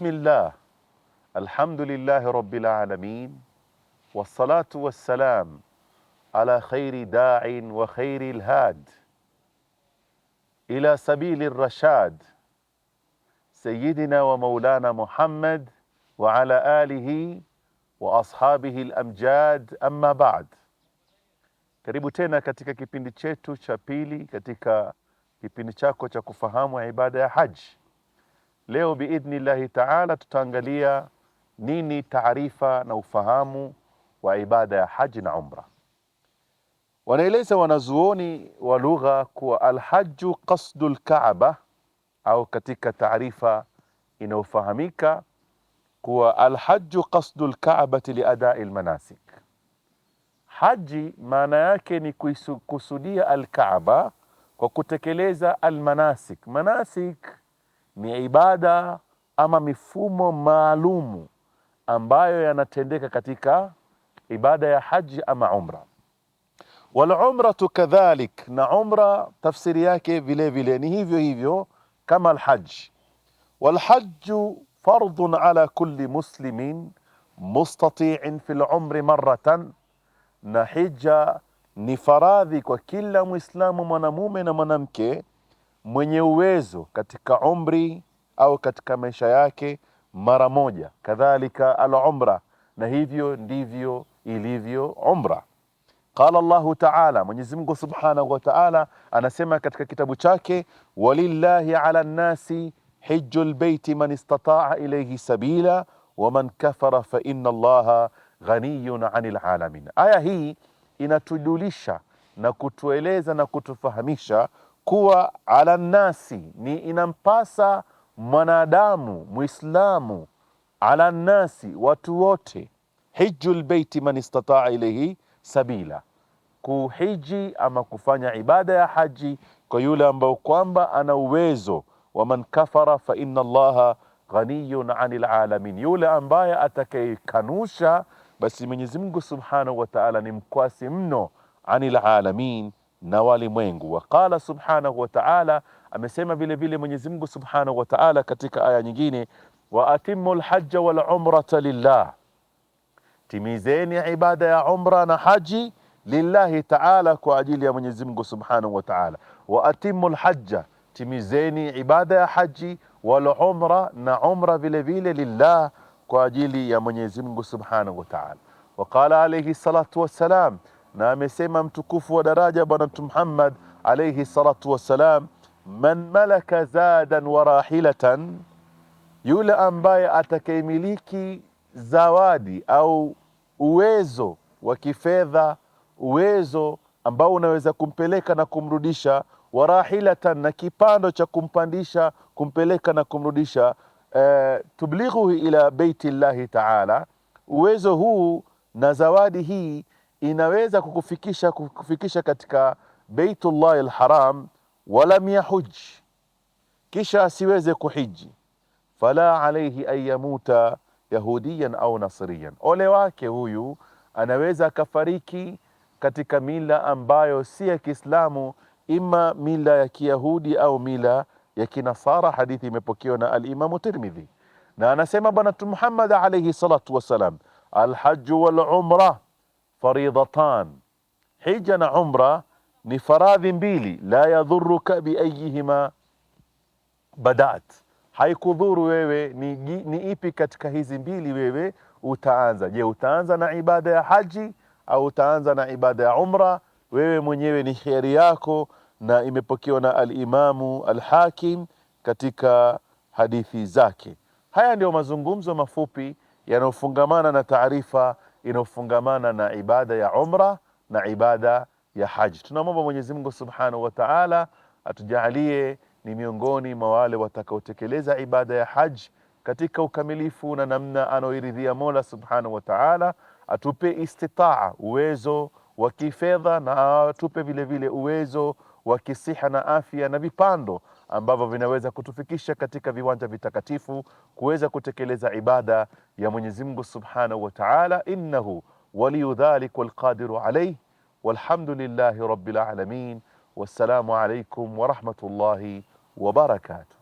Bismillah, alhamdulillahi rabbil alamin, wassalatu wassalam ala khairi da'in wa khairi alhad ila sabili rashad sayyidina wa maulana Muhammad wa ala alihi wa ashabihi al-amjad, amma ba'd. Karibu tena katika kipindi chetu cha pili katika kipindi chako cha kufahamu ibada ya haji. Leo biidhnillahi ta'ala tutaangalia nini taarifa na ufahamu wa ibada ya haji na umra. Wanaeleza wanazuoni wa lugha kuwa alhaju qasdul Kaaba, au katika taarifa inayofahamika kuwa alhaju qasdul Kaabati liadai almanasik. Haji maana yake ni kusudia alkaaba kwa kutekeleza almanasik. Manasik ni ibada ama mifumo maalumu ambayo yanatendeka katika ibada ya haji ama umra. Wal umratu kadhalik, na umra tafsiri yake vile vile ni hivyo hivyo kama alhaji. Wal hajju fardun ala kulli muslimin mustati'in fil umri marratan, na hija ni faradhi kwa kila Muislamu mwanamume na mwanamke mwenye uwezo katika umri au katika maisha yake mara moja. Kadhalika al-umra, na hivyo ndivyo ilivyo umra. Qala Allahu ta'ala, Mwenyezi Mungu Subhanahu wa Ta'ala anasema katika kitabu chake, walillahi 'ala an-nasi hijjul baiti man istata'a ilayhi sabila wa man kafara fa inna Allaha ghaniyun 'anil 'alamin. Aya hii inatujulisha na kutueleza na kutufahamisha kuwa ala nasi ni inampasa mwanadamu Muislamu, ala nasi watu wote, hijjul baiti man istata'a ilayhi sabila, kuhiji ama kufanya ibada ya haji kwa yule ambao kwamba ana uwezo. Wa man kafara fa inna Allaha ghaniyun 'anil 'alamin, yule ambaye atakayekanusha basi Mwenyezi Mungu Subhanahu wa Ta'ala ni mkwasi mno 'anil 'alamin, na walimwengu. Wa qala Subhanahu wa Ta'ala, amesema vile vile Mwenyezi Mungu Subhanahu wa Ta'ala katika aya nyingine, wa atimul hajja wal umrata lillah, timizeni ibada ya umra na haji lillahi ta'ala, kwa ajili ya Mwenyezi Mungu Subhanahu wa Ta'ala. Wa atimul hajja, timizeni ibada ya haji, wal umra, na umra vile vile lillah, kwa ajili ya Mwenyezi Mungu Subhanahu wa Ta'ala. Wa qala alayhi salatu wassalam, na amesema mtukufu wa daraja Bwana Mtume Muhammad alayhi salatu wassalam, man malaka zadan wa rahilatan, yule ambaye atakayemiliki zawadi au uwezo wa kifedha, uwezo ambao unaweza kumpeleka na kumrudisha, wa rahilatan, na kipando cha kumpandisha kumpeleka na kumrudisha, tublighuhu ila baiti llahi ta'ala, uwezo huu na zawadi hii inaweza kukufikisha katika Baitullah al-Haram, walam yahuj, kisha asiweze kuhiji, fala alayhi an yamuta yahudiyan au nasriyan, ole wake huyu, anaweza akafariki katika mila ambayo si ya Kiislamu, ima mila ya Kiyahudi au mila ya Kinasara. Hadithi imepokewa na al-Imam Tirmidhi, na anasema Bwana Mtume Muhammad alayhi salatu wasalam, al-hajju wal umra faridatan, hija na umra ni faradhi mbili, la yadhuruka bi ayyihima badat, haikudhuru wewe ni ipi katika hizi mbili wewe utaanza. Je, utaanza na ibada ya haji au utaanza na ibada ya umra? Wewe mwenyewe ni khiari yako, na imepokewa na al-Imamu al-Hakim katika hadithi zake. Haya ndio mazungumzo mafupi yanayofungamana na taarifa inayofungamana na ibada ya umra na ibada ya haji. Tunamwomba Mwenyezi Mungu Subhanahu wa Ta'ala atujalie ni miongoni mwa wale watakaotekeleza ibada ya haji katika ukamilifu na namna anaoiridhia Mola Subhanahu wa Ta'ala. Atupe istitaa, uwezo wa kifedha, na atupe vile vile uwezo wa kisiha na afya na vipando ambavyo vinaweza kutufikisha katika viwanja vitakatifu kuweza kutekeleza ibada ya Mwenyezi Mungu Subhanahu wa Ta'ala. Innahu waliyu dhalik wal qadiru alayhi, walhamdulillahi rabbil alamin. Wassalamu alaykum wa rahmatullahi wa barakatuh.